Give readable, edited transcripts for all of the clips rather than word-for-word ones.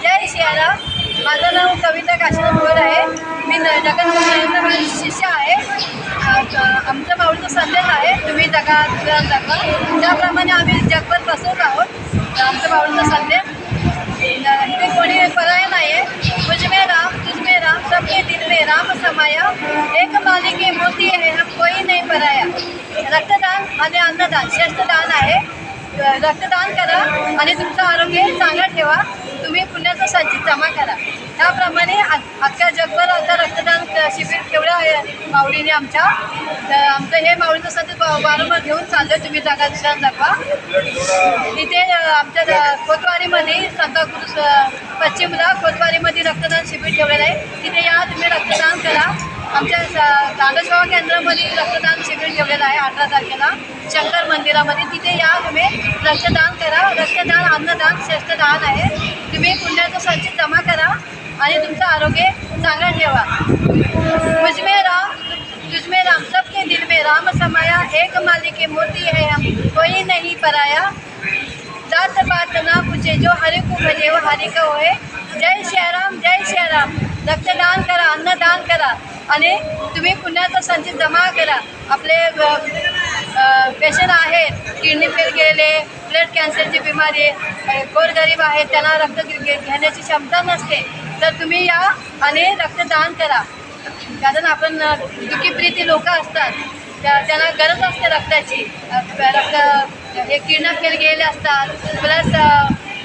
जय सियाराम. माझं नाव कविता काशीनाथ गोड आहे. मी जगन्नाथ शिष्य आहे. आमच्या माऊलीचा संदेश आहे, तुम्ही जगात जगा. त्याप्रमाणे आम्ही जगभर पसरत आहोत आमच्या माऊलीचा संदेश. इथे कोणी पर्याय नाही आहे. मुझ में राम तुझ में राम सबके दिल में राम समाया. एक माली की मोती है हम कोई नहीं पराया. रक्तदान आणि अन्नदान श्रेष्ठ दान आहे. रक्तदान करा आणि तुमचं आरोग्य चांगलं ठेवा. तुम्ही पुण्याचा संचित जमा करा. त्याप्रमाणे अख्ख्या जगभर आता रक्तदान शिबिर ठेवलं आहे माऊलीने आमच्या. आमचं हे माऊलीचं संचित वारंवार घेऊन चाललं आहे. तुम्ही जागा दुसऱ्या जगवा. तिथे आमच्या कोतवारीमध्ये सांताक्रूज पश्चिमला कोतवारीमध्ये रक्तदान शिबिर ठेवलेलं आहे. तिथे या, तुम्ही रक्तदान करा. आमच्या दानसेवा केंद्रामध्ये रक्तदान शिबिर ठेवलेलं आहे 18 तारखेला शंकर मंदिरामध्ये. तिथे या, तुम्ही रक्तदान करा. रक्तदान अन्नदान श्रेष्ठ दान आहे. तुम्ही पुण्याचं संचित जमा करा आणि तुमचं आरोग्य चांगलं ठेवा. मुझ में राम तुझ में राम सबके दिल में राम समाया. एक माली के मोती है हम कोई नहीं पराया. जात बात ना पूछे जो हरि को भजे वो हरि का होय. जय श्रीराम जय श्रीराम. रक्तदान करा, अन्नदान करा आणि तुम्ही पुण्याचा संचित जमा करा. आपले पेशंट आहेत, किडनी फेल गेलेले, ब्लड कॅन्सरची बिमारी, गोरगरीब आहेत, त्यांना रक्त घेण्याची क्षमता नसते, तर तुम्ही या आणि रक्तदान करा. कारण आपण दुःखीप्रीती लोक असतात, त्यांना गरज असते रक्ताची. रक्त हे किडनी फेल गेलेले असतात, प्लस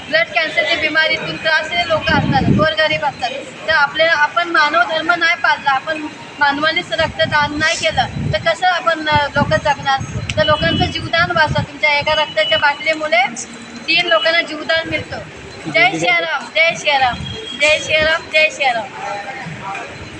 ब्लड कॅन्सरची बिमारीतून त्रासलेले लोक असतात, गोरगरीब असतात. तर आपण मानव धर्म नाही पाळला, आपण मानवानेच रक्तदान नाही केलं तर कसं आपण लोक जगणार. तर लोकांचं जीवदान वाचतं. तुमच्या एका रक्ताच्या बाटलीमुळे 3 लोकांना जीवदान मिळतं. जय श्रीराम जय श्रीराम जय श्रीराम जय श्रीराम.